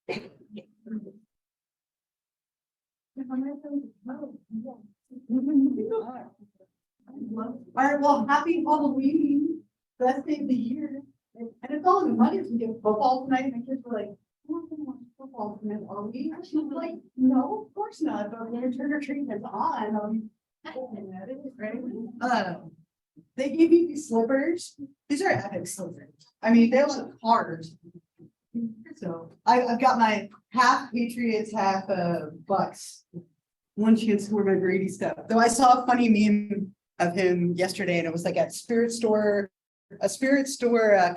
All right, well, happy Halloween, best day of the year. And it's all in the money to get football tonight. My kids were like, "We're not gonna watch football tonight, are we?" And she was like, "No, of course not. But when trick or treating is on, right?" They gave me these slippers. These are epic slippers. I mean, they look hard. So I've got my half Patriots, half Bucks. One chance to wear my Brady stuff. Though I saw a funny meme of him yesterday, and it was like a spirit store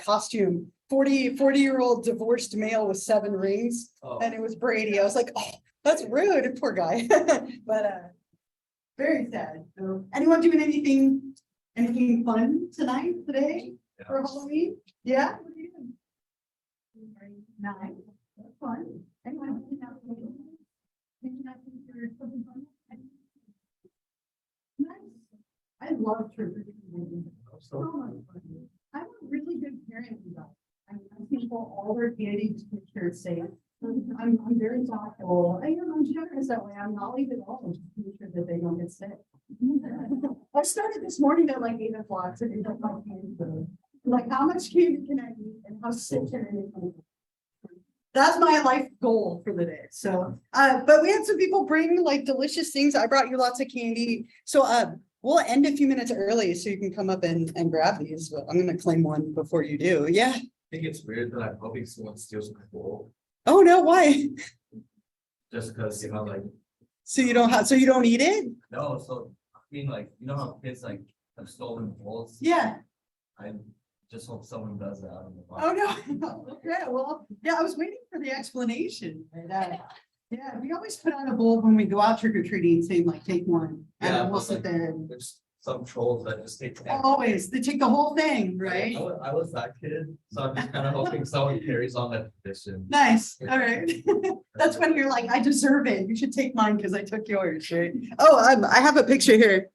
costume. 40-year-old divorced male with 7 rings, and it was Brady. I was like, oh, that's rude, poor guy. But very sad. So, anyone doing anything fun today for Halloween? Yeah. What are you doing? Nice. That's fun. Anyone? Nice. I love trick or treating. So much fun. I'm a really good parent. I'm thankful all their candy just make sure it's safe. I'm very thoughtful. I'm generous that way. I'm not leaving all just to make sure that they don't get sick. I started this morning at like 8 o'clock to eat up my candy. Like, how much candy can I eat and how sick can I make? That's my life goal for the day. So, but we had some people bring like delicious things. I brought you lots of candy. So, we'll end a few minutes early so you can come up and grab these. But I'm going to claim one before you do. Yeah. I think it's weird that I'm hoping someone steals my bowl. Oh no, why? Just because, like. So you don't eat it? No, so I mean, like, how kids like have stolen bowls? Yeah. I just hope someone does that. Oh no. Okay, well, yeah, I was waiting for the explanation. Yeah, we always put on a bowl when we go out trick or treating, saying like, take one, and then we'll sit there. There's some trolls that just take. Always, they take the whole thing, right? I was that kid, so I'm just kind of hoping someone carries on that tradition. Nice, all right. That's when you're like, I deserve it. You should take mine because I took yours, right? Oh, I have a picture here.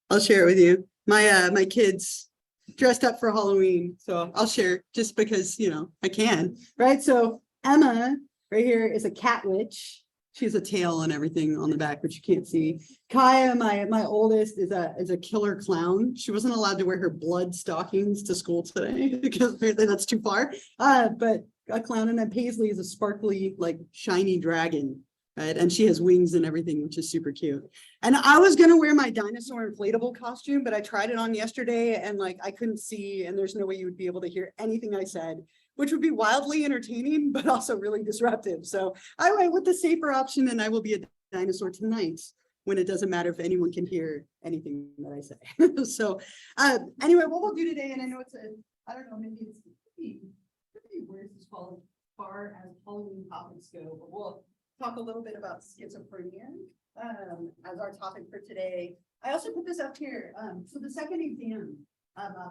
I'll share it with you. My kids dressed up for Halloween, so I'll share just because I can, right? So Emma right here is a cat witch. She has a tail and everything on the back, which you can't see. Kaya, my oldest, is a killer clown. She wasn't allowed to wear her blood stockings to school today because apparently that's too far. But a clown, and then Paisley is a sparkly, like shiny dragon, right? And she has wings and everything, which is super cute. And I was gonna wear my dinosaur inflatable costume, but I tried it on yesterday and like I couldn't see, and there's no way you would be able to hear anything I said, which would be wildly entertaining, but also really disruptive. So I went with the safer option, and I will be a dinosaur tonight when it doesn't matter if anyone can hear anything that I say. So anyway, what we'll do today, and I know I don't know, maybe it's pretty weird as far as Halloween topics go, but we'll talk a little bit about schizophrenia as our topic for today. I also put this up here. So the second exam,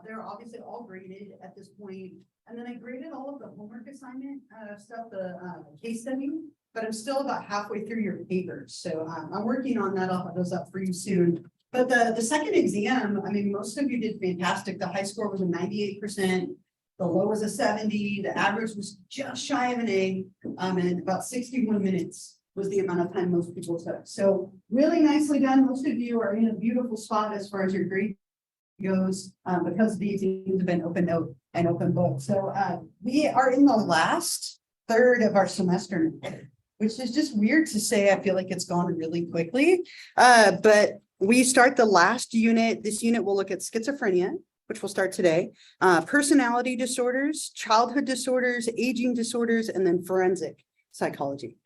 they're obviously all graded at this point. And then I graded all of the homework assignment stuff, the case study, but I'm still about halfway through your papers. So I'm working on that. I'll have those up for you soon. But the second exam, I mean, most of you did fantastic. The high score was a 98%. The low was a 70. The average was just shy of an A. And about 61 minutes was the amount of time most people took. So really nicely done. Most of you are in a beautiful spot as far as your grade goes because these exams have been open note and open book. So we are in the last third of our semester, which is just weird to say. I feel like it's gone really quickly, but we start the last unit. This unit will look at schizophrenia, which will start today, personality disorders, childhood disorders, aging disorders, and then forensic psychology.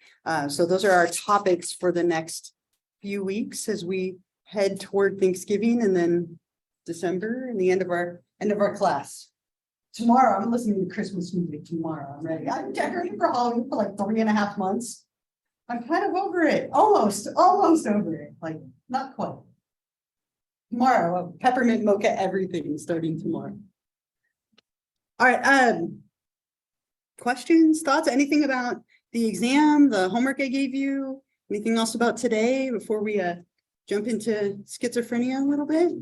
So those are our topics for the next few weeks as we head toward Thanksgiving and then December and the end of our class. Tomorrow, I'm listening to Christmas music tomorrow. I'm ready. I'm decorating for Halloween for like 3.5 months. I'm kind of over it. Almost over it. Like, not quite. Tomorrow, peppermint mocha everything starting tomorrow. All right. Questions, thoughts, anything about the exam, the homework I gave you? Anything else about today before we jump into schizophrenia a little bit?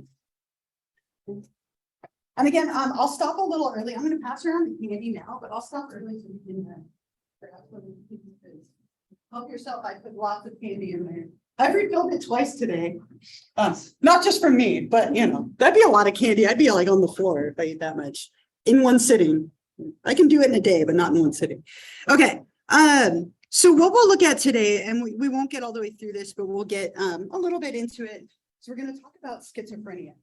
And again, I'll stop a little early. I'm going to pass around the candy now, but I'll stop early so we can perhaps Help yourself. I put lots of candy in there. I've refilled it twice today. Not just for me, but you know, that'd be a lot of candy. I'd be like on the floor if I eat that much in one sitting. I can do it in a day, but not in one sitting. Okay. So what we'll look at today, and we won't get all the way through this, but we'll get a little bit into it. So we're going to talk about schizophrenia,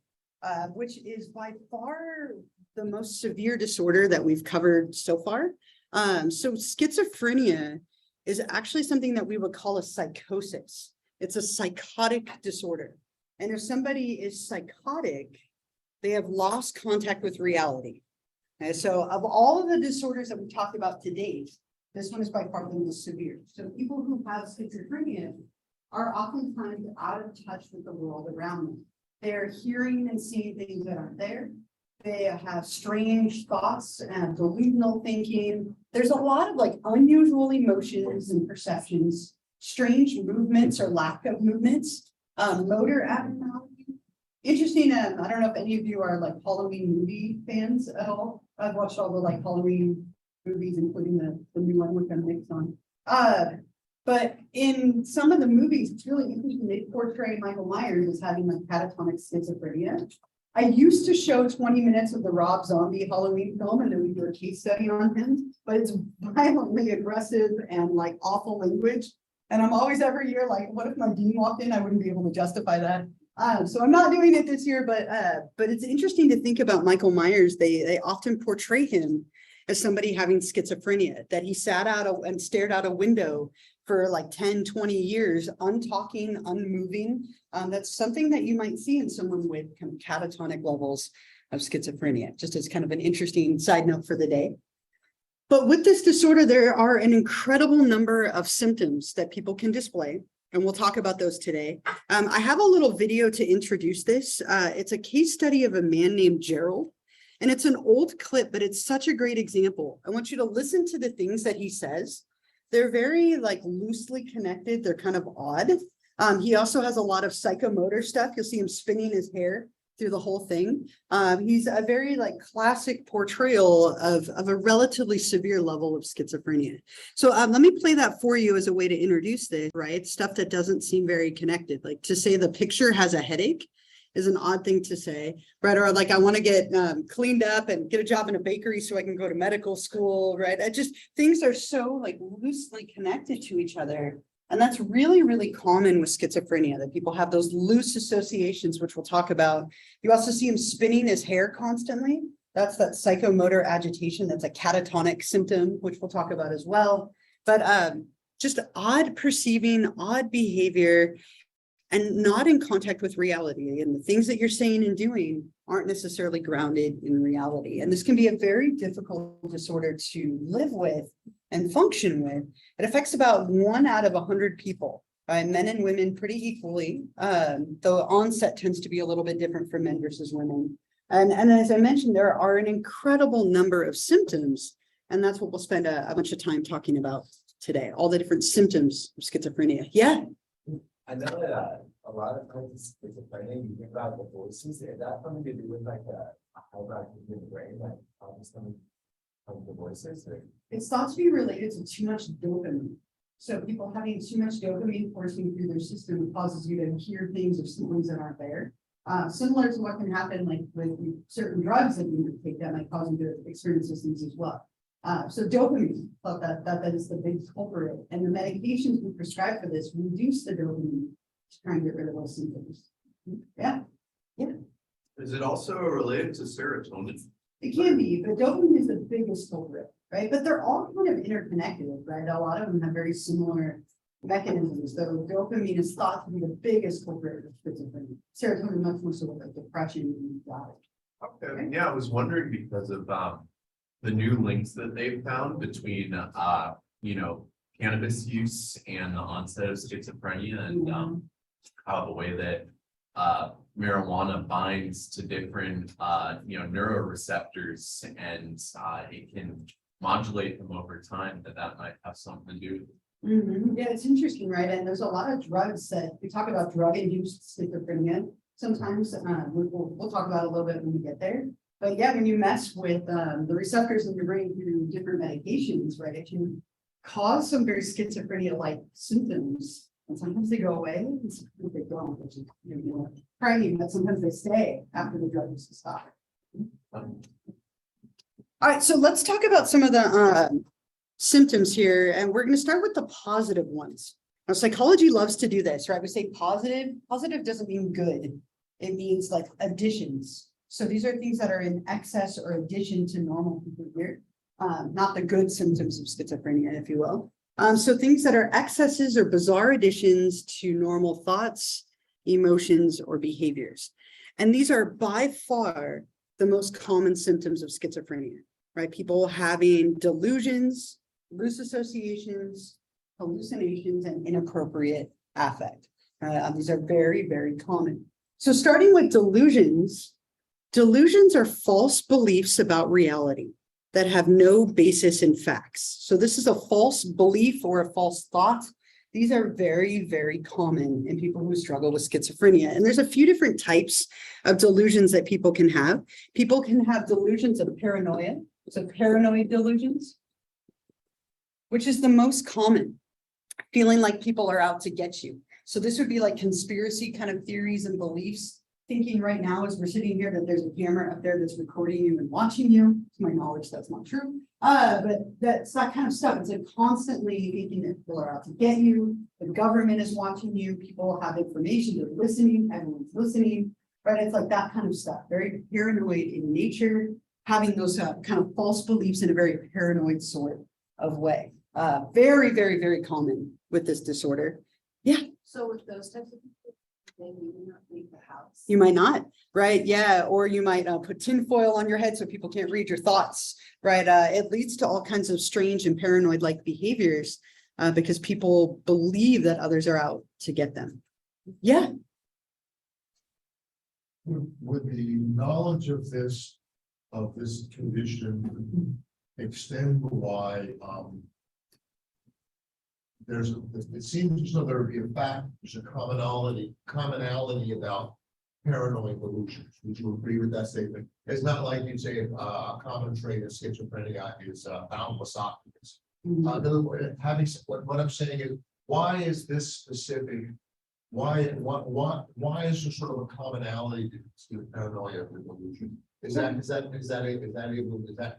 which is by far the most severe disorder that we've covered so far. So schizophrenia is actually something that we would call a psychosis. It's a psychotic disorder. And if somebody is psychotic, they have lost contact with reality. And so of all of the disorders that we talked about to date, this one is by far the most severe. So people who have schizophrenia are oftentimes out of touch with the world around them. They're hearing and seeing things that aren't there. They have strange thoughts and delusional thinking. There's a lot of like unusual emotions and perceptions, strange movements or lack of movements, motor abnormality. Interesting, I don't know if any of you are like Halloween movie fans at all. I've watched all the like Halloween movies, including the new one with them mixed on. But in some of the movies, it's really interesting. They portray Michael Myers as having like catatonic schizophrenia. I used to show 20 minutes of the Rob Zombie Halloween film, and then we do a case study on him, but it's violently aggressive and like awful language. And I'm always every year like, what if my dean walked in? I wouldn't be able to justify that. So I'm not doing it this year, but it's interesting to think about Michael Myers. They often portray him as somebody having schizophrenia, that he sat out and stared out a window for like 10, 20 years, untalking, unmoving. That's something that you might see in someone with kind of catatonic levels of schizophrenia, just as kind of an interesting side note for the day. But with this disorder, there are an incredible number of symptoms that people can display, and we'll talk about those today. I have a little video to introduce this. It's a case study of a man named Gerald, and it's an old clip, but it's such a great example. I want you to listen to the things that he says. They're very like loosely connected. They're kind of odd. He also has a lot of psychomotor stuff. You'll see him spinning his hair through the whole thing. He's a very like classic portrayal of a relatively severe level of schizophrenia. So let me play that for you as a way to introduce this, right? Stuff that doesn't seem very connected. Like to say the picture has a headache is an odd thing to say, right? Or like, I want to get cleaned up and get a job in a bakery so I can go to medical school, right? Things are so like loosely connected to each other. And that's really, really common with schizophrenia, that people have those loose associations, which we'll talk about. You also see him spinning his hair constantly. That's that psychomotor agitation. That's a catatonic symptom, which we'll talk about as well. But just odd perceiving, odd behavior, and not in contact with reality. And the things that you're saying and doing aren't necessarily grounded in reality. And this can be a very difficult disorder to live with and function with. It affects about 1 out of 100 people, men and women pretty equally. The onset tends to be a little bit different for men versus women. And as I mentioned, there are an incredible number of symptoms. And that's what we'll spend a bunch of time talking about today, all the different symptoms of schizophrenia. Yeah. I know that a lot of times schizophrenia, you think about the voices. Is that something to do with like how about in the brain, like some of the voices? Or? It's thought to be related to too much dopamine. So people having too much dopamine coursing through their system causes you to hear things or see things that aren't there. Similar to what can happen like with certain drugs that you take that might cause you to experience those things as well. So dopamine, thought that is the big culprit, and the medications we prescribe for this reduce the dopamine to try and get rid of those symptoms. Yeah. Is it also related to serotonin? It can be, but dopamine is the biggest culprit, right? But they're all kind of interconnected, right? A lot of them have very similar mechanisms. So dopamine is thought to be the biggest culprit of schizophrenia. Serotonin much more so like depression and anxiety. Okay. Yeah, I was wondering because of the new links that they've found between cannabis use and the onset of schizophrenia, and how the way that marijuana binds to different neuroreceptors, and it can modulate them over time, that might have something to do with it. Yeah, it's interesting, right? And there's a lot of drugs that we talk about drug-induced schizophrenia. Sometimes we'll talk about it a little bit when we get there. But yeah, when you mess with the receptors in your brain through different medications, right, it can cause some very schizophrenia-like symptoms. And sometimes they go away, and sometimes they don't, which is, praying that sometimes they stay after the drug use is stopped. All right, so let's talk about some of the symptoms here, and we're going to start with the positive ones. Now, psychology loves to do this, right? We say positive. Positive doesn't mean good. It means like additions. So these are things that are in excess or addition to normal behavior, not the good symptoms of schizophrenia, if you will. So things that are excesses or bizarre additions to normal thoughts, emotions, or behaviors. And these are by far the most common symptoms of schizophrenia, right? People having delusions, loose associations, hallucinations, and inappropriate affect. These are very, very common. So starting with delusions, delusions are false beliefs about reality that have no basis in facts. So this is a false belief or a false thought. These are very, very common in people who struggle with schizophrenia. And there's a few different types of delusions that people can have. People can have delusions of paranoia. So paranoid delusions, which is the most common, feeling like people are out to get you. So this would be like conspiracy kind of theories and beliefs. Thinking right now as we're sitting here that there's a camera up there that's recording you and watching you. To my knowledge, that's not true. But that's that kind of stuff. It's like constantly thinking that people are out to get you. The government is watching you. People have information. They're listening. Everyone's listening. Right? It's like that kind of stuff. Very paranoid in nature. Having those kind of false beliefs in a very paranoid sort of way. Very, very, very common with this disorder. Yeah. So with those types of people, then you will not leave the house. You might not, right? Yeah, or you might put tinfoil on your head so people can't read your thoughts, right? It leads to all kinds of strange and paranoid-like behaviors because people believe that others are out to get them. Yeah. Would the knowledge of this condition extend to why it seems as though there would be a fact, there's a commonality about paranoid delusions. Would you agree with that statement? It's not like you say a common trait of schizophrenia is boundless optimism. In other words, what I'm saying is, why is this specific? Why is there sort of a commonality to paranoia and delusion? Is that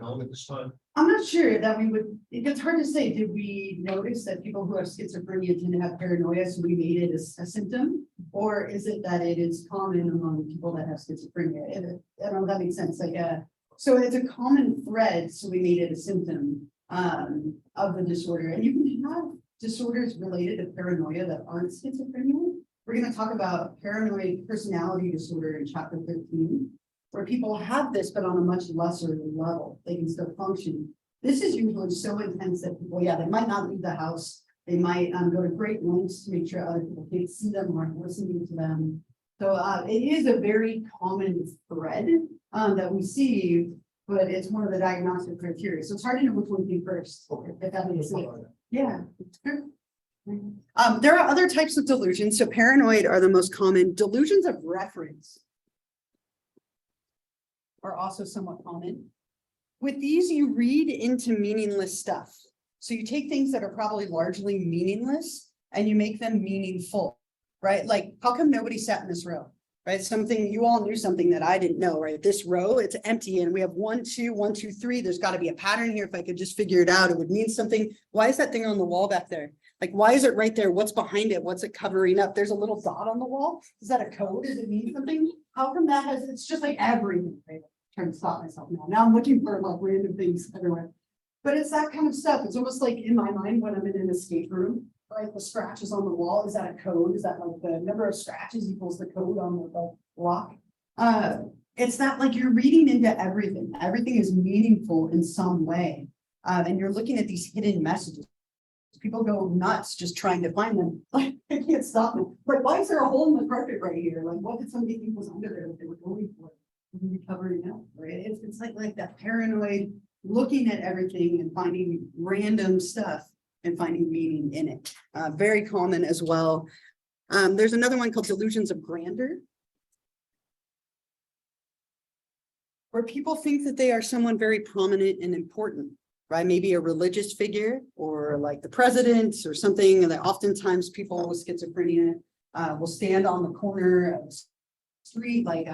known at this time? I'm not sure that we would, it's hard to say, did we notice that people who have schizophrenia tend to have paranoia, so we made it a symptom? Or is it that it is common among people that have schizophrenia? I don't know if that makes sense. Like, so it's a common thread, so we made it a symptom of the disorder. And you can have disorders related to paranoia that aren't schizophrenia. We're going to talk about paranoid personality disorder in chapter 13. Where people have this, but on a much lesser level, they can still function. This is usually so intense that people, they might not leave the house. They might go to great lengths to make sure other people can't see them or aren't listening to them. So it is a very common thread that we see, but it's one of the diagnostic criteria. So it's hard to know which one came first. If that makes sense. Yeah. There are other types of delusions. So paranoid are the most common. Delusions of reference are also somewhat common. With these, you read into meaningless stuff. So you take things that are probably largely meaningless and you make them meaningful, right? Like, how come nobody sat in this row, right? Something, you all knew something that I didn't know, right? This row, it's empty and we have 1, 2, 1, 2, 3. There's got to be a pattern here. If I could just figure it out, it would mean something. Why is that thing on the wall back there? Like, why is it right there? What's behind it? What's it covering up? There's a little dot on the wall. Is that a code? Does it mean something? How come that has, it's just like everything, right? Trying to stop myself now. Now I'm looking for like random things everywhere. But it's that kind of stuff. It's almost like in my mind when I'm in an escape room, right? The scratches on the wall, is that a code? Is that like the number of scratches equals the code on the block? It's that like you're reading into everything. Everything is meaningful in some way. And you're looking at these hidden messages. People go nuts just trying to find them. Like, I can't stop them. Like, why is there a hole in the carpet right here? Like, what did somebody think was under there that they were going for? Covering up, right? It's like that paranoid looking at everything and finding random stuff and finding meaning in it. Very common as well. There's another one called delusions of grandeur, where people think that they are someone very prominent and important. right? Maybe a religious figure or like the president or something. And that oftentimes people with schizophrenia will stand on the corner of the street, like,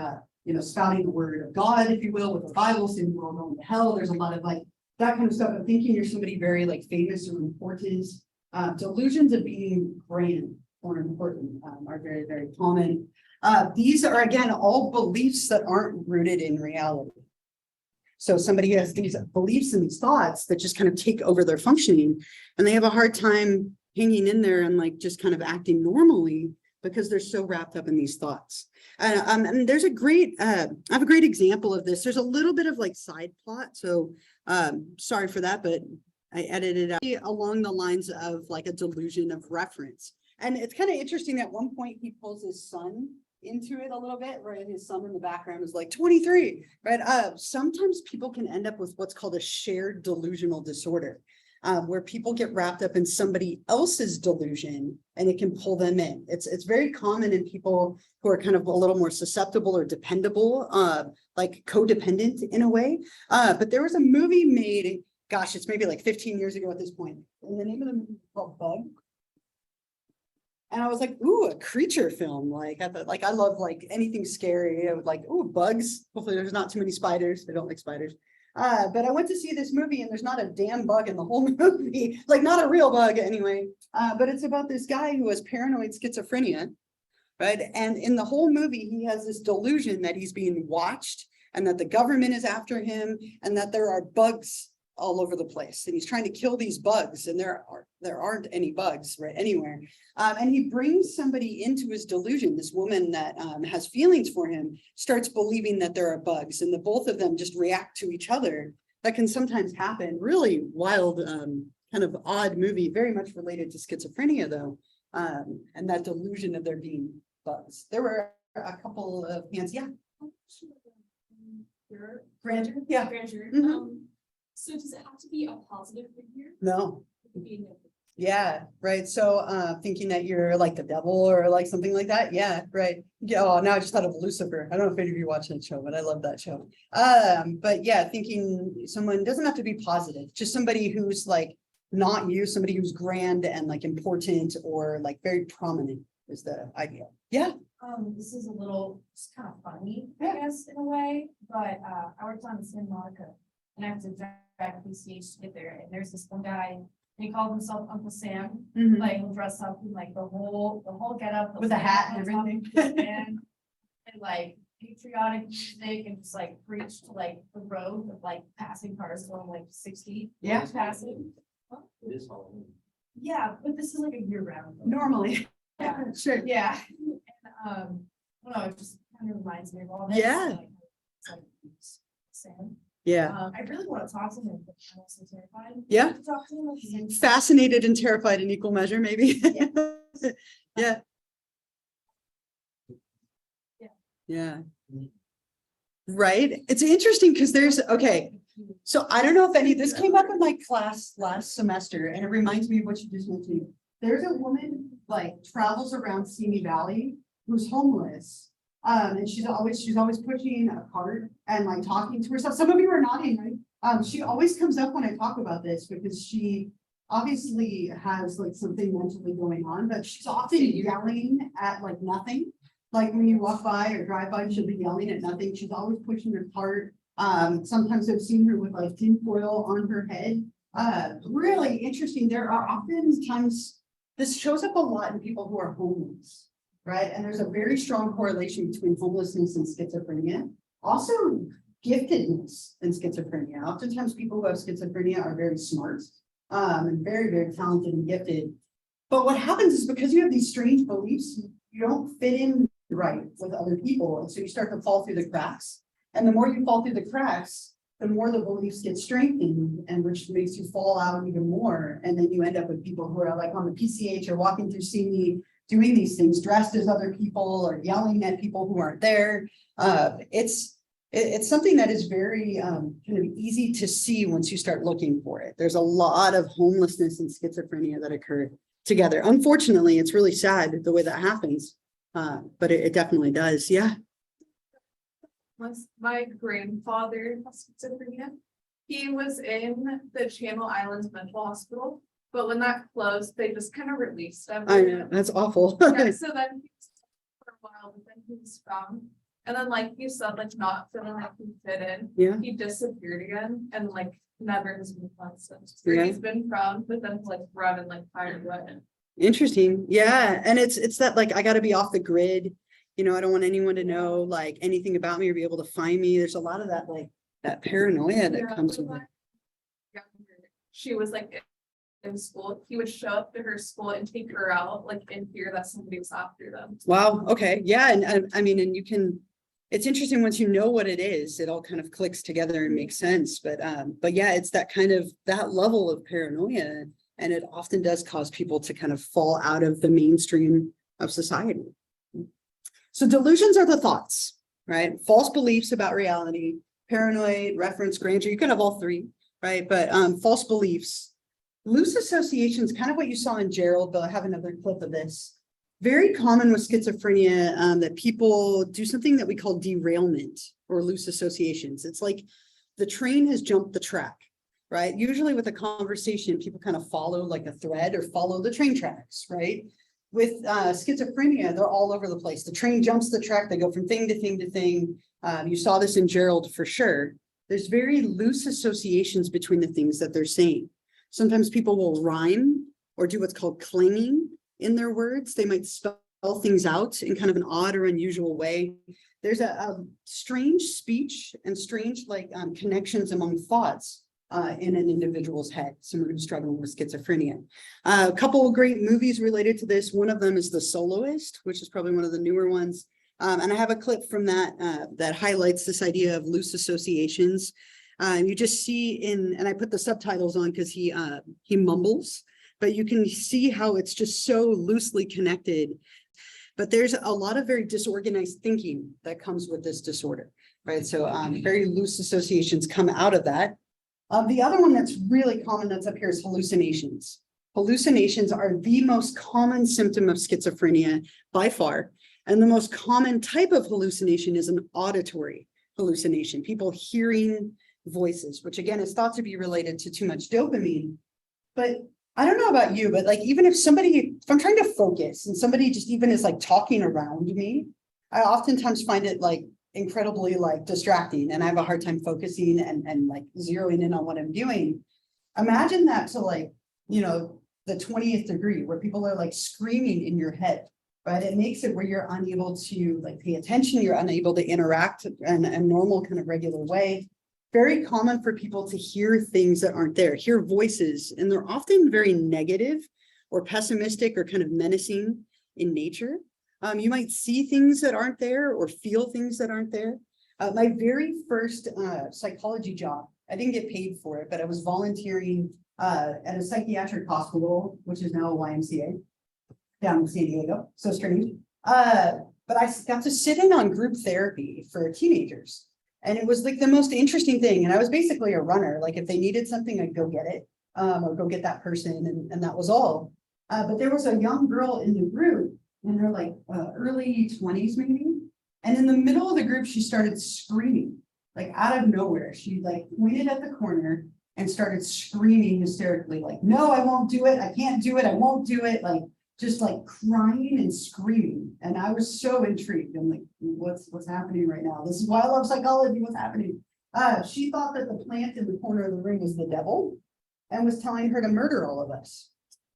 spouting the word of God, if you will, with the Bible, saying we're all going to hell. There's a lot of like that kind of stuff. I'm thinking you're somebody very like famous or important. Delusions of being grand or important are very, very common. These are, again, all beliefs that aren't rooted in reality. So somebody has these beliefs and these thoughts that just kind of take over their functioning, and they have a hard time hanging in there and like just kind of acting normally because they're so wrapped up in these thoughts. And there's a great, I have a great example of this. There's a little bit of like side plot. So sorry for that, but I edited out along the lines of like a delusion of reference. And it's kind of interesting. At one point, he pulls his son into it a little bit, right? His son in the background is like 23, right? Sometimes people can end up with what's called a shared delusional disorder, where people get wrapped up in somebody else's delusion and it can pull them in. It's very common in people who are kind of a little more susceptible or dependable, like codependent in a way. But there was a movie made, gosh, it's maybe like 15 years ago at this point. And the name of the movie is called Bug. And I was like, ooh, a creature film. Like, I love like anything scary. I would like, ooh, bugs. Hopefully there's not too many spiders. I don't like spiders. But I went to see this movie and there's not a damn bug in the whole movie, like not a real bug anyway. But it's about this guy who has paranoid schizophrenia, right? And in the whole movie, he has this delusion that he's being watched and that the government is after him and that there are bugs all over the place. And he's trying to kill these bugs, and there aren't any bugs right anywhere. And he brings somebody into his delusion. This woman that has feelings for him starts believing that there are bugs, and the both of them just react to each other. That can sometimes happen. Really wild, kind of odd movie, very much related to schizophrenia though. And that delusion of there being bugs. There were a couple of hands. Yeah. Grandeur. Yeah. Grandeur. Mhm. So does it have to be a positive figure? No. It could be a negative. Yeah, right. So thinking that you're like the devil or like something like that. Yeah, right. Yeah, oh, now I just thought of Lucifer. I don't know if any of you watch that show, but I love that show. But yeah, thinking someone doesn't have to be positive, just somebody who's like not you, somebody who's grand and like important or like very prominent is the idea. Yeah. This is a little, it's kind of funny, Yeah. I guess, in a way, but I worked on Santa Monica and I have to drive PCH to get there, and there's this one guy, and he called himself Uncle Sam, like he'll dress up in like the whole getup. With a hat and everything. And like patriotic music and just like preach to like the road of like passing cars going like 60. Yeah. Passing. It is Halloween. Yeah, but this is like a year round. Normally. Yeah. Sure. Yeah, and, I don't know, it just kind of reminds me of all this. Yeah. Like, it's like, Sam. Yeah. I really want to talk to him, but I'm also terrified. Yeah. to talk to him, like, he's- Fascinated and terrified in equal measure, maybe. Yeah. Yeah. Right. It's interesting because there's, okay. So I don't know if any, this came up in my class last semester, and it reminds me of what you just mentioned. There's a woman like travels around Simi Valley who's homeless. And she's always pushing a cart and like talking to herself. Some of you are nodding, right? She always comes up when I talk about this because she obviously has like something mentally going on, but she's often yelling at like nothing. Like when you walk by or drive by, she'll be yelling at nothing. She's always pushing her cart. Sometimes I've seen her with like tinfoil on her head. Really interesting. There are often times, this shows up a lot in people who are homeless, right? And there's a very strong correlation between homelessness and schizophrenia. Also giftedness and schizophrenia. Oftentimes people who have schizophrenia are very smart, and very, very talented and gifted. But what happens is because you have these strange beliefs, you don't fit in right with other people. And so you start to fall through the cracks. And the more you fall through the cracks, the more the beliefs get strengthened, and which makes you fall out even more. And then you end up with people who are like on the PCH or walking through CE, doing these things, dressed as other people or yelling at people who aren't there. It's something that is very kind of easy to see once you start looking for it. There's a lot of homelessness and schizophrenia that occur together. Unfortunately, it's really sad the way that happens, but it definitely does. Yeah. My grandfather has schizophrenia, He was in the Channel Islands Mental Hospital, but when that closed, they just kind of released him. I know, that's awful. Yeah, so then he was for a while, but then he was found. And then like you said, like not feeling like he fit in. Yeah. He disappeared again and like never has been found since. So Yeah. he's been found, but then like run and like fired away. Interesting. Yeah. And it's that like, I gotta be off the grid. You know, I don't want anyone to know like anything about me or be able to find me. There's a lot of that, like that paranoia that Yeah, comes but with it. like, she was like in school. He would show up to her school and take her out like in fear that somebody was after them. Wow. Okay. Yeah. And I mean, and you can, it's interesting once you know what it is, it all kind of clicks together and makes sense. But yeah, it's that kind of that level of paranoia. And it often does cause people to kind of fall out of the mainstream of society. So delusions are the thoughts, right? False beliefs about reality, paranoid, reference, grandeur. You can have all three, right? But false beliefs, loose associations, kind of what you saw in Gerald, but I have another clip of this. Very common with schizophrenia that people do something that we call derailment or loose associations. It's like the train has jumped the track, right? Usually with a conversation, people kind of follow like a thread or follow the train tracks, right? With schizophrenia, they're all over the place. The train jumps the track. They go from thing to thing to thing. You saw this in Gerald for sure. There's very loose associations between the things that they're saying. Sometimes people will rhyme or do what's called clanging in their words. They might spell things out in kind of an odd or unusual way. There's a strange speech and strange like connections among thoughts in an individual's head, someone who's struggling with schizophrenia. A couple of great movies related to this. One of them is The Soloist, which is probably one of the newer ones. And I have a clip from that that highlights this idea of loose associations. You just see and I put the subtitles on because he mumbles, but you can see how it's just so loosely connected. But there's a lot of very disorganized thinking that comes with this disorder, right? So very loose associations come out of that. The other one that's really common that's up here is hallucinations. Hallucinations are the most common symptom of schizophrenia by far. And the most common type of hallucination is an auditory hallucination, people hearing voices, which again is thought to be related to too much dopamine. But I don't know about you, but like even if I'm trying to focus and somebody just even is like talking around me, I oftentimes find it like incredibly like distracting and I have a hard time focusing and like zeroing in on what I'm doing. Imagine that to like, you know, the 20th degree where people are like screaming in your head, right? It makes it where you're unable to like pay attention, you're unable to interact in a normal kind of regular way. Very common for people to hear things that aren't there, hear voices, and they're often very negative or pessimistic or kind of menacing in nature. You might see things that aren't there or feel things that aren't there. My very first psychology job, I didn't get paid for it, but I was volunteering at a psychiatric hospital, which is now a YMCA down in San Diego. So strange. But I got to sit in on group therapy for teenagers. And it was like the most interesting thing. And I was basically a runner. Like if they needed something, I'd go get it or go get that person. And that was all. But there was a young girl in the group in her like early 20s maybe. And in the middle of the group, she started screaming like out of nowhere. She like pointed at the corner and started screaming hysterically like, no, I won't do it. I can't do it. I won't do it. Like just like crying and screaming. And I was so intrigued. I'm like, what's happening right now? This is why I love psychology. What's happening? She thought that the plant in the corner of the room was the devil and was telling her to murder all of us.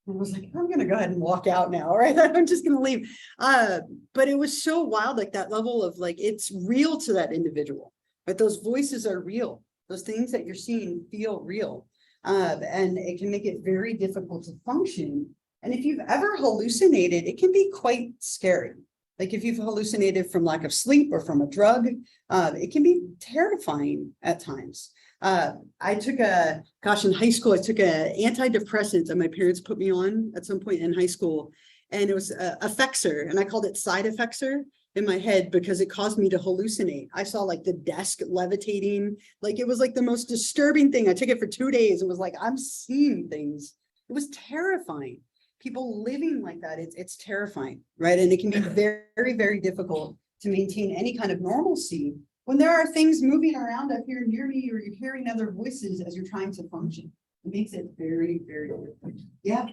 And I was like, I'm going to go ahead and walk out now, right? I'm just going to leave. But it was so wild, like that level of like, it's real to that individual, but those voices are real. Those things that you're seeing feel real. And it can make it very difficult to function. And if you've ever hallucinated, it can be quite scary. Like if you've hallucinated from lack of sleep or from a drug, it can be terrifying at times. I took in high school, I took an antidepressant that my parents put me on at some point in high school. And it was Effexor, and I called it side Effexor in my head because it caused me to hallucinate. I saw like the desk levitating, like it was like the most disturbing thing. I took it for 2 days and was like, I'm seeing things. It was terrifying. People living like that, it's terrifying, right? And it can be very, very difficult to maintain any kind of normalcy when there are things moving around up here near me, or you're hearing other voices as you're trying to function. It makes it very, very different. Yeah,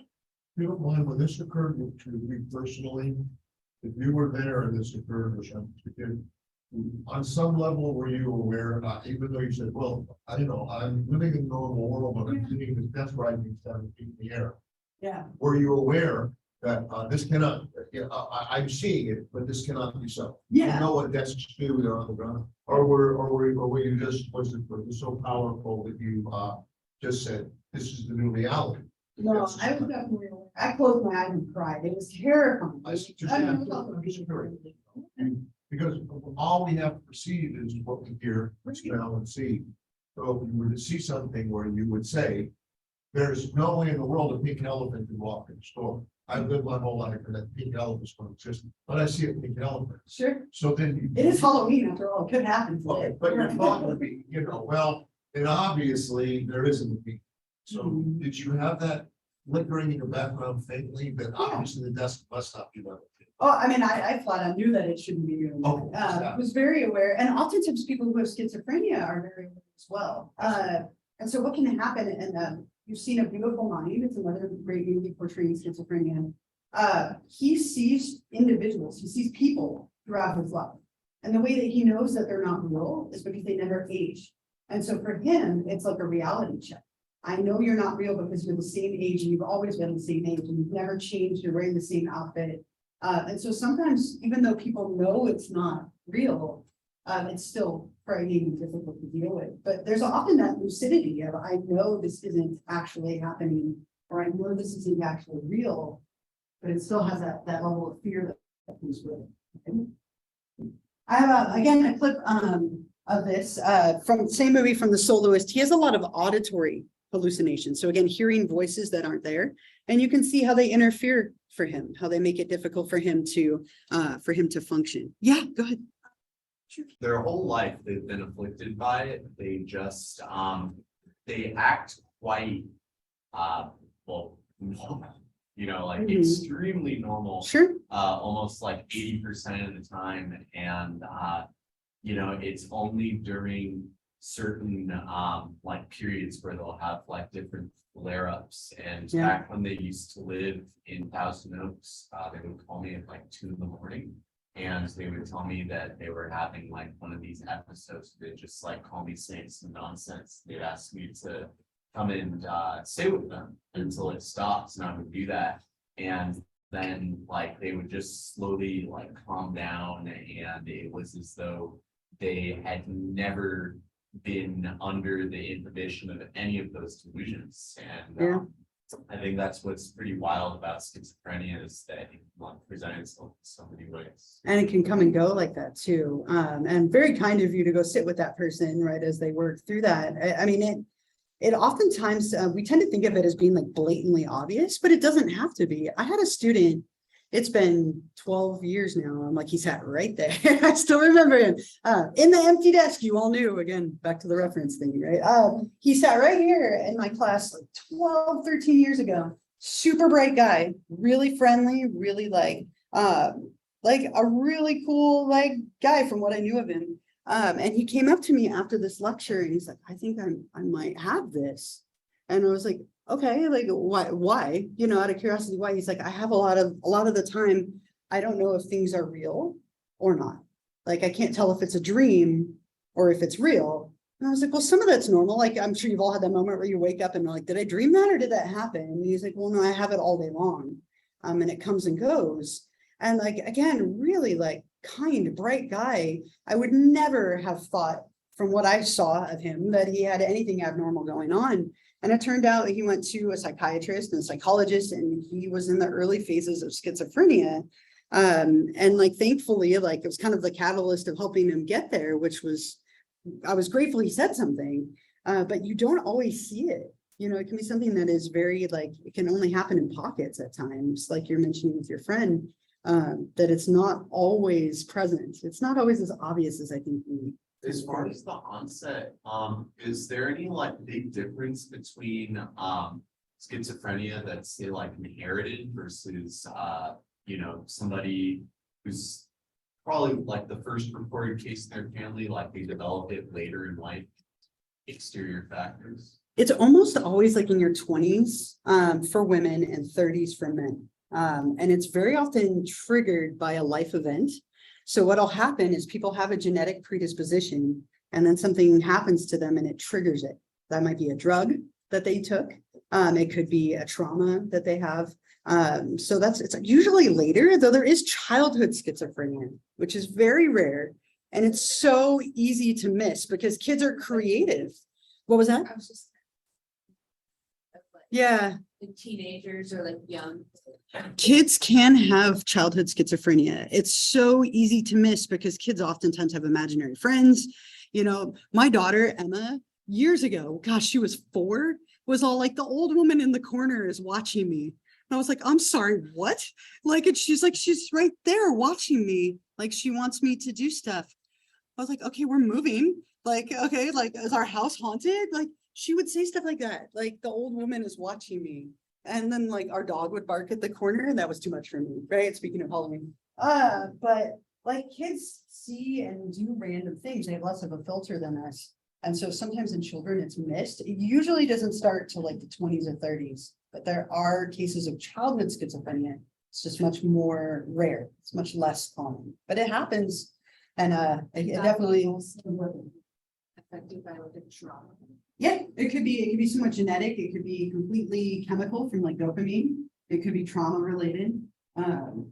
You don't mind when this occurred to me personally, if you were there and this occurred, which I'm, on some level, were you aware, even though you said, well, I don't know, I'm living in a normal world, but I'm sitting in this death rising 7 feet in the air. yeah. Were you aware that this cannot, I'm seeing it, but this cannot be so? You Yeah. know what desks do, they're on the ground, or were you just, was it so powerful that you just said, this is the new reality? No, I was definitely, I closed my eyes and cried. It was terrifying. I see. I don't know. Because all we have to perceive is what we hear, smell, and see. So if you were to see something where you would say, there's no way in the world a pink elephant can walk in the store. I've lived my whole life and that pink elephant's going to exist, but I see a pink elephant. Sure. So then. It is Halloween after all. It could happen Okay, today. but your thought would be, well, and obviously there isn't a pink. So Mhm. did you have that flickering in your background faintly, that obviously the desk must not be level? Oh, I mean, I flat out knew that it shouldn't be doing Oh, that. yeah. Was very aware, and oftentimes people who have schizophrenia are very aware as well. And so what can happen, and you've seen A Beautiful Mind, it's another great movie portraying schizophrenia. He sees individuals, he sees people throughout his life. And the way that he knows that they're not real is because they never age. And so for him, it's like a reality check. I know you're not real because you're the same age and you've always been the same age and you've never changed, you're wearing the same outfit. And so sometimes, even though people know it's not real, it's still frightening and difficult to deal with. But there's often that lucidity of, I know this isn't actually happening, or I know this isn't actually real, but it still has that level of fear that comes with it. I have, again, a clip of this from the same movie from The Soloist. He has a lot of auditory hallucinations. So again, hearing voices that aren't there, and you can see how they interfere for him, how they make it difficult for him to function. Yeah, go ahead. Their whole life, they've been afflicted by it. They just, they act quite, well, normal, like Mhm. extremely normal. Sure. Almost like 80% of the time. And, it's only during certain, like periods where they'll have like different flare-ups. And Yeah. back when they used to live in Thousand Oaks, they would call me at like 2 a.m. And they would tell me that they were having like one of these episodes. They'd just like call me saying some nonsense. They'd ask me to come and stay with them until it stops, and I would do that. And then like they would just slowly like calm down, and it was as though they had never been under the inhibition of any of those delusions. And Yeah. I think that's what's pretty wild about schizophrenia, is that it presents itself in so many ways. And it can come and go like that too. And very kind of you to go sit with that person, right, as they work through that. I mean, it oftentimes, we tend to think of it as being like blatantly obvious, but it doesn't have to be. I had a student, it's been 12 years now. I'm like, he sat right there. I still remember him in the empty desk. You all knew, again, back to the reference thing, right? He sat right here in my class like 12, 13 years ago. Super bright guy, really friendly, really like a really cool like guy from what I knew of him. And he came up to me after this lecture and he's like, I think I might have this. And I was like, okay, like why, out of curiosity, why? He's like, I have a lot of the time, I don't know if things are real or not. Like, I can't tell if it's a dream or if it's real. And I was like, well, some of that's normal. Like, I'm sure you've all had that moment where you wake up and you're like, did I dream that or did that happen? And he's like, well, no, I have it all day long. And it comes and goes. And like, again, really like kind, bright guy. I would never have thought from what I saw of him that he had anything abnormal going on. And it turned out he went to a psychiatrist and a psychologist, and he was in the early phases of schizophrenia. And like, thankfully, like it was kind of the catalyst of helping him get there, which was, I was grateful he said something, but you don't always see it. It can be something that is very like, it can only happen in pockets at times, like you're mentioning with your friend, that it's not always present. It's not always as obvious as I think we. As far as the onset, is there any like big difference between schizophrenia that's say like inherited versus somebody who's probably like the first reported case in their family, like they develop it later in life. Exterior factors. It's almost always like in your twenties, for women and thirties for men. And it's very often triggered by a life event. So what'll happen is people have a genetic predisposition and then something happens to them and it triggers it. That might be a drug that they took. It could be a trauma that they have. So it's usually later, though there is childhood schizophrenia, which is very rare. And it's so easy to miss because kids are creative. What was that? I was just. Like, Yeah. the teenagers or like young. Kids can have childhood schizophrenia. It's so easy to miss because kids oftentimes have imaginary friends. You know, my daughter, Emma, years ago, gosh, she was 4, was all like, the old woman in the corner is watching me. And I was like, I'm sorry, what? Like, she's like, she's right there watching me. Like, she wants me to do stuff. I was like, okay, we're moving. Like, okay, like, is our house haunted? Like, she would say stuff like that. Like, the old woman is watching me. And then like our dog would bark at the corner and that was too much for me, right? Speaking of Halloween. But like kids see and do random things. They have less of a filter than us. And so sometimes in children it's missed. It usually doesn't start till like the 20s or 30s, but there are cases of childhood schizophrenia. It's just much more rare. It's much less common, but it happens. And it definitely Affected by like a trauma. yeah, it could be somewhat genetic. It could be completely chemical from like dopamine. It could be trauma related. And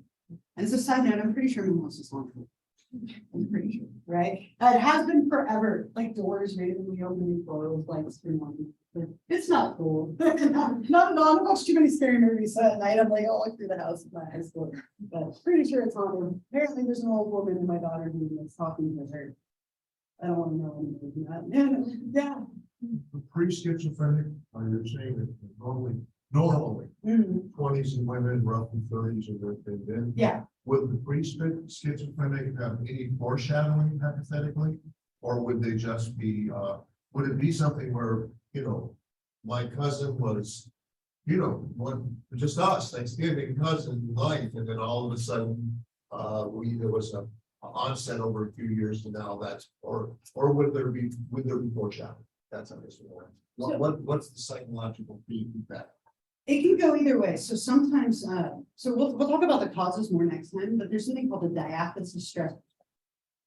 as a side note, I'm pretty sure my house is haunted. I'm pretty sure, right? It has been forever. Like doors randomly open and close, lights turn on. But it's not cool. not at all. I watch too many scary movies at night. I'm like, I'll look through the house with my eyes closed. But pretty sure it's haunted. Apparently, there's an old woman in my daughter who is talking to her. I don't want to know anything about that. Yeah. Pre-schizophrenic, are you saying that normally Mhm. 20s in women, roughly 30s are what they've been? Yeah. Would the pre-schizophrenic have any foreshadowing hypothetically? Or would they just be, would it be something where, you know, my cousin was, you know, just us, Thanksgiving cousin life, and then all of a sudden, there was a onset over a few years and now that's, or would there be foreshadowing? That's understandable. What's the psychological feedback? It can go either way. So sometimes, so we'll talk about the causes more next time, but there's something called the diathesis stress,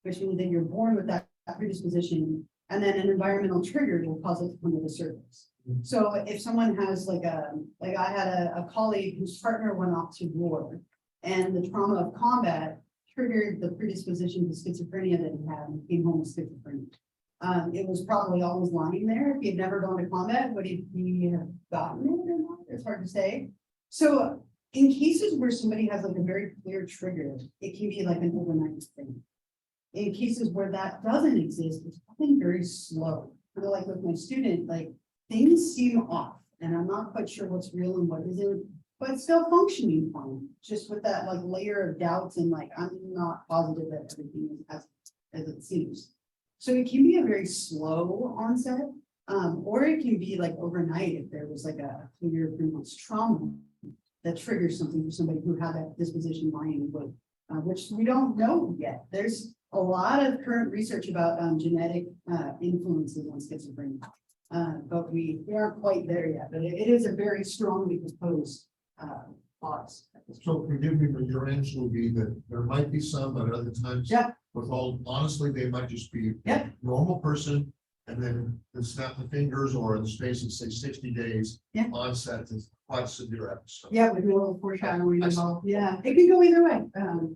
which means that you're born with that predisposition and then an environmental trigger will cause it to come to the surface. So if someone has like I had a colleague whose partner went off to war and the trauma of combat triggered the predisposition to schizophrenia that he had and came home with schizophrenia. It was probably always lying there. If he had never gone to combat, would he have gotten it or not? It's hard to say. So in cases where somebody has like a very clear trigger, it can be like an overnight thing. In cases where that doesn't exist, it's something very slow. Kind of like with my student, like things seem off and I'm not quite sure what's real and what isn't, but still functioning fine. Just with that like layer of doubts and like, I'm not positive that everything is as it seems. So it can be a very slow onset, or it can be like overnight if there was like a clear previous trauma that triggers something for somebody who had that disposition lying with, which we don't know yet. There's a lot of current research about genetic influences on schizophrenia, but we aren't quite there yet. But it is a very strongly proposed cause. So forgive me, but your answer will be that there might be some, but other times. Yeah. With all, honestly, they might just be. Yeah. Normal person, and then they snap the fingers, or in the space of say 60 days. Yeah. Onset is quite severe episode. Yeah, with no foreshadowing I see. involved. Yeah, it can go either way.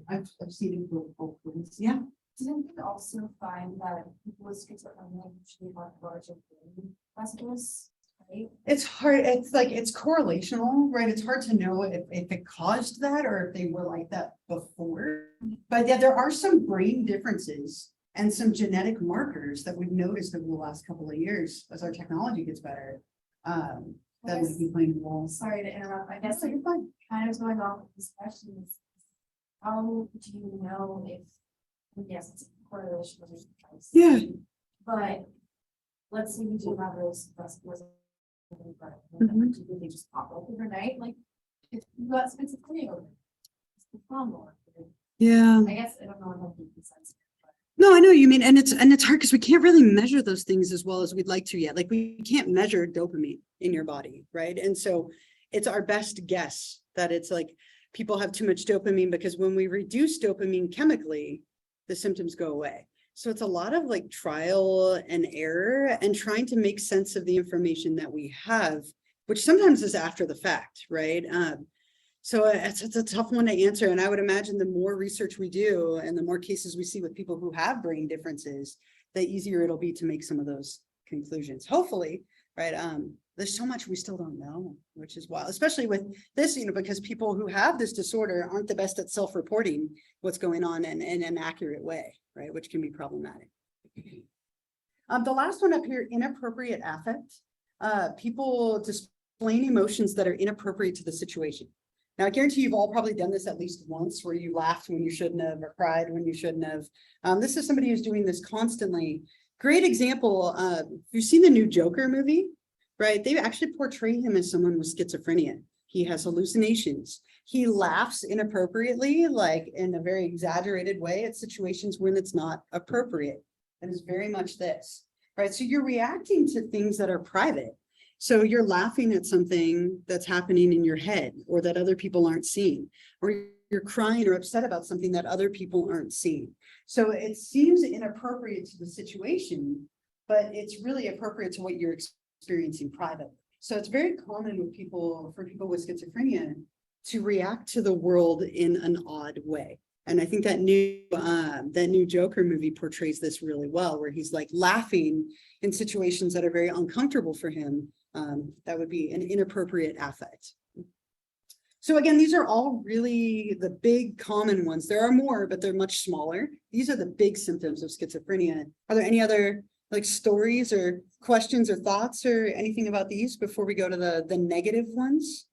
I've seen it go both ways. Yeah. Didn't you also find that people with schizophrenia usually have larger brain vesicles, right? It's hard, it's like, it's correlational, right? It's hard to know if it caused that or if they were like that before. But yeah, there are some brain differences and some genetic markers that we've noticed over the last couple of years as our technology gets better. That would be playing a role. Sorry to interrupt. I guess So you're fine. kind of going off of this question is, how do you know if, yes, it's a correlation. Yeah. But let's say you do have those vesicles. Mhm. Do they just pop up overnight? Like, if you got schizophrenia, it's the trauma. Yeah. I guess I don't know what the sense. No, I know what you mean, and it's hard because we can't really measure those things as well as we'd like to yet. Like we can't measure dopamine in your body, right? And so it's our best guess that it's like people have too much dopamine because when we reduce dopamine chemically, the symptoms go away. So it's a lot of like trial and error and trying to make sense of the information that we have, which sometimes is after the fact, right? So it's a tough one to answer. And I would imagine the more research we do and the more cases we see with people who have brain differences, the easier it'll be to make some of those conclusions. Hopefully, right? There's so much we still don't know, which is wild, especially with this, because people who have this disorder aren't the best at self-reporting what's going on in an accurate way, right? Which can be problematic. The last one up here, inappropriate affect. People displaying emotions that are inappropriate to the situation. Now, I guarantee you've all probably done this at least once where you laughed when you shouldn't have or cried when you shouldn't have. This is somebody who's doing this constantly. Great example. You've seen the new Joker movie, right? They actually portray him as someone with schizophrenia. He has hallucinations. He laughs inappropriately, like in a very exaggerated way at situations when it's not appropriate. And it's very much this, right? So you're reacting to things that are private. So you're laughing at something that's happening in your head or that other people aren't seeing, or you're crying or upset about something that other people aren't seeing. So it seems inappropriate to the situation, but it's really appropriate to what you're experiencing privately. So it's very common with for people with schizophrenia to react to the world in an odd way. And I think that new Joker movie portrays this really well, where he's like laughing in situations that are very uncomfortable for him. That would be an inappropriate affect. So again, these are all really the big common ones. There are more, but they're much smaller. These are the big symptoms of schizophrenia. Are there any other like stories or questions or thoughts or anything about these before we go to the negative ones,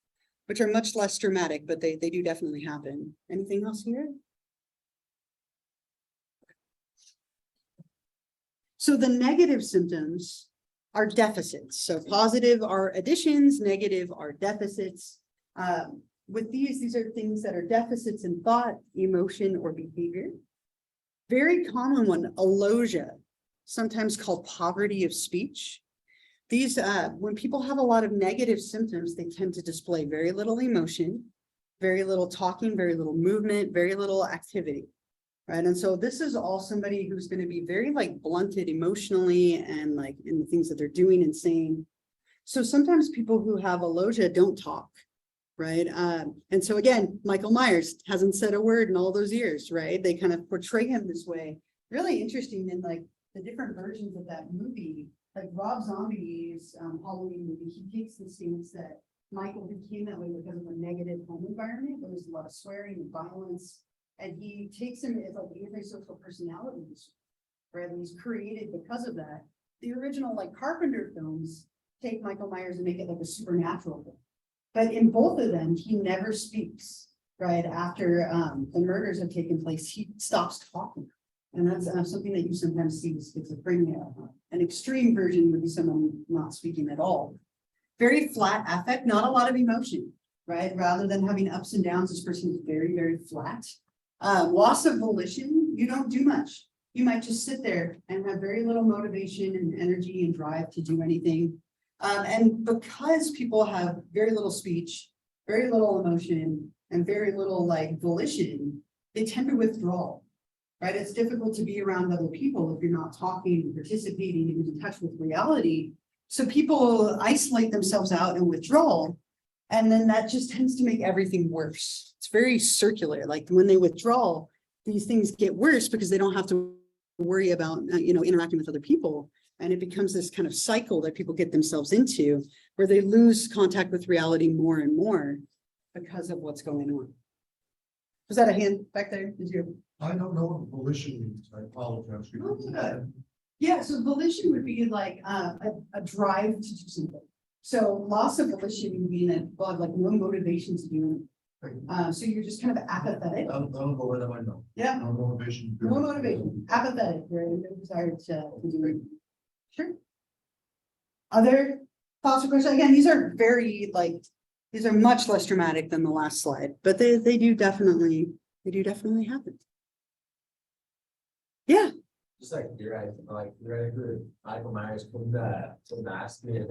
which are much less dramatic, but they do definitely happen. Anything else here? So the negative symptoms are deficits. So positive are additions, negative are deficits. With these are things that are deficits in thought, emotion, or behavior. Very common one, alosia, sometimes called poverty of speech. These, when people have a lot of negative symptoms, they tend to display very little emotion, very little talking, very little movement, very little activity. Right. And so this is all somebody who's going to be very like blunted emotionally and like in the things that they're doing and saying. So sometimes people who have alosia don't talk. Right. And so again, Michael Myers hasn't said a word in all those years. Right. They kind of portray him this way. Really interesting in like the different versions of that movie, like Rob Zombie's Halloween movie. He takes the stance that Michael became that way because of a negative home environment. There was a lot of swearing and violence. And he takes him as like antisocial personalities, right? And he's created because of that. The original like Carpenter films take Michael Myers and make it like a supernatural thing. But in both of them, he never speaks, right? After the murders have taken place, he stops talking. And that's something that you sometimes see with schizophrenia. An extreme version would be someone not speaking at all. Very flat affect, not a lot of emotion, right? Rather than having ups and downs, this person is very, very flat. Loss of volition, you don't do much. You might just sit there and have very little motivation and energy and drive to do anything. And because people have very little speech, very little emotion, and very little like volition, they tend to withdraw, right? It's difficult to be around other people if you're not talking and participating and in touch with reality. So people isolate themselves out and withdraw. And then that just tends to make everything worse. It's very circular. Like when they withdraw, these things get worse because they don't have to worry about, interacting with other people. And it becomes this kind of cycle that people get themselves into where they lose contact with reality more and more because of what's going on. Was that a hand back there? Did you? I don't know what volition means. I apologize. Yeah, so volition would be like a drive to do something. So loss of volition would mean that like no motivation to do it. So you're just kind of apathetic. I don't know what I know. Yeah. No motivation. No motivation, apathetic, right? No desire to do it. Sure. Other thoughts or questions? Again, these are very these are much less dramatic than the last slide, but they do definitely They do definitely happen. Yeah, Just like you're right, Michael Myers put the mask in,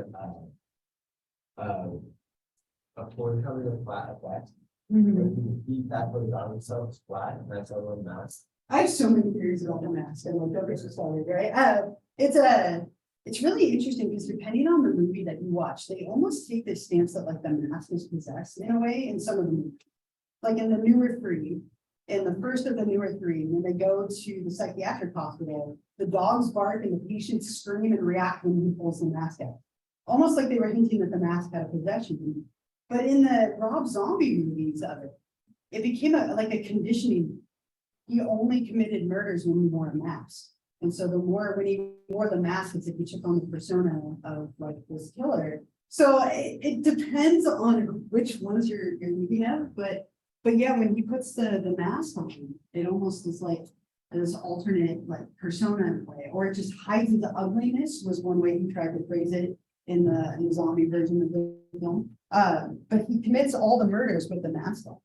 a point coming to flat effect. He that put it on himself is flat, and that's all on mask. I have so many theories about the mask and like don't just started, right? It's really interesting because depending on the movie that you watch, they almost take this stance that like the mask is possessed in a way in some of the movies. Like in the newer three, in the first of the newer three, when they go to the psychiatric hospital, the dogs bark and the patients scream and react when he pulls the mask out. Almost like they were hinting that the mask had a possession. But in the Rob Zombie movies of it, it became like a conditioning. He only committed murders when he wore a mask. And so the more when he wore the mask, it's like he took on the persona of like this killer. So it depends on which ones you're looking at, but yeah, when he puts the mask on, it almost is like this alternate like persona in a way, or it just hides the ugliness was one way he tried to phrase it in the zombie version of the film. But he commits all the murders with the mask on.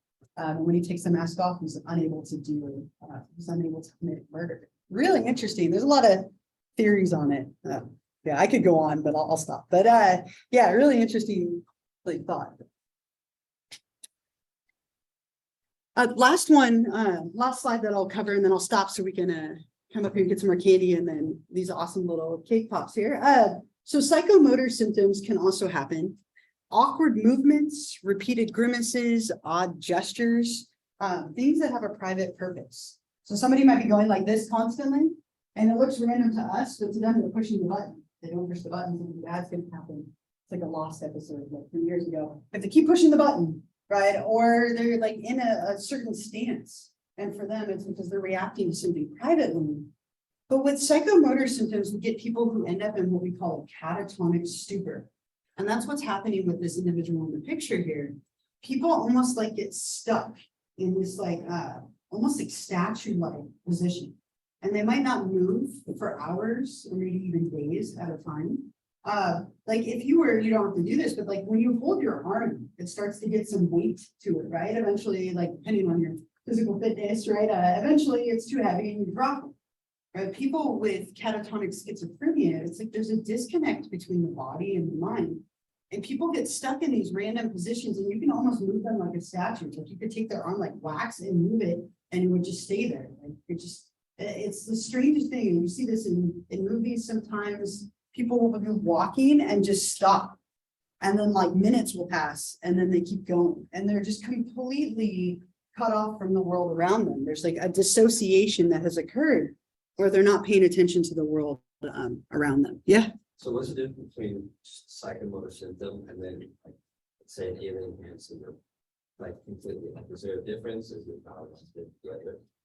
When he takes the mask off, he's unable to commit murder. Really interesting. There's a lot of theories on it. Yeah, I could go on, but I'll stop. But yeah, really interesting like thought. Last one, last slide that I'll cover, and then I'll stop so we can come up here and get some more candy and then these awesome little cake pops here. So psychomotor symptoms can also happen. Awkward movements, repeated grimaces, odd gestures, things that have a private purpose. So somebody might be going like this constantly, and it looks random to us, but to them, they're pushing the button. They don't push the button, something bad's gonna happen. It's like a Lost episode like 3 years ago. If they keep pushing the button, right? Or they're like in a certain stance. And for them, it's because they're reacting to something privately. But with psychomotor symptoms, we get people who end up in what we call a catatonic stupor. And that's what's happening with this individual in the picture here. People almost like get stuck in this like almost like statue-like position. And they might not move for hours or maybe even days at a time. Like if you don't have to do this, but like when you hold your arm, it starts to get some weight to it, right? Eventually, like depending on your physical fitness, right? Eventually it's too heavy and you drop it. Right? People with catatonic schizophrenia, it's like there's a disconnect between the body and the mind. And people get stuck in these random positions and you can almost move them like a statue. Like you could take their arm like wax and move it and it would just stay there. Like it's the strangest thing. And you see this in movies sometimes. People will be walking and just stop. And then like minutes will pass and then they keep going. And they're just completely cut off from the world around them. There's like a dissociation that has occurred where they're not paying attention to the world around them. Yeah. So what's the difference between psychomotor symptom and then like, let's say an alien hand syndrome? Like completely, like is there a difference? Is it not?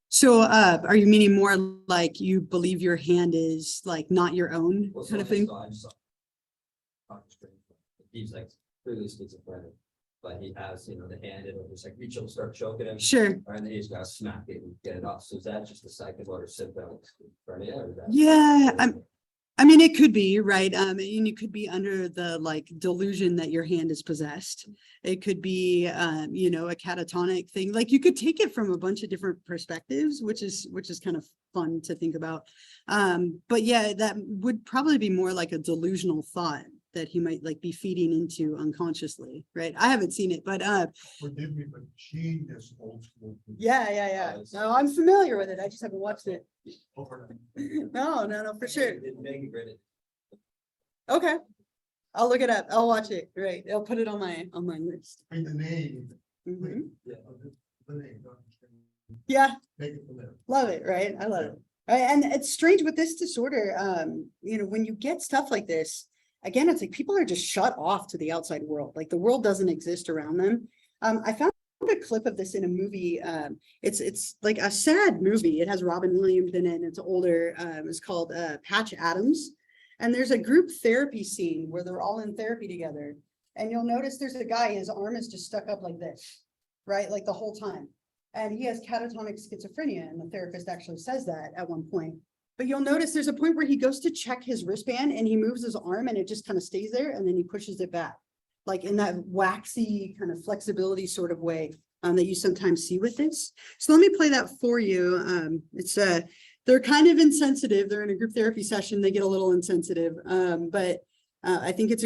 So are you meaning more like you believe your hand is like not your own kind of thing? He's like clearly schizophrenic, but he has, the hand, it'll just like reach up, start choking him. Sure. And then he's got to smack it and get it off. So is that just a psychomotor symptom of schizophrenia? Or is that Yeah, I mean, it could be, right? And you could be under the like delusion that your hand is possessed. It could be, a catatonic thing. Like you could take it from a bunch of different perspectives, which is kind of fun to think about. But yeah, that would probably be more like a delusional thought that he might like be feeding into unconsciously, right? I haven't seen it, but Forgive me, but she is old school. yeah. No, I'm familiar with it. I just haven't watched it. No, for sure. Didn't make it great. Okay. I'll look it up. I'll watch it. Right. I'll put it on my list. I mean, the name. Mhm. Yeah, the name. Yeah, Take it from there. love it, right? I love it. Right. And it's strange with this disorder. When you get stuff like this, again, it's like people are just shut off to the outside world. Like the world doesn't exist around them. I found a clip of this in a movie. It's like a sad movie. It has Robin Williams in it, and it's older. It's called Patch Adams. And there's a group therapy scene where they're all in therapy together. And you'll notice there's a guy, his arm is just stuck up like this, right? Like the whole time. And he has catatonic schizophrenia. And the therapist actually says that at one point. But you'll notice there's a point where he goes to check his wristband and he moves his arm and it just kind of stays there and then he pushes it back. Like in that waxy kind of flexibility sort of way. that you sometimes see with this. So let me play that for you. They're kind of insensitive. They're in a group therapy session. They get a little insensitive. But I think it's a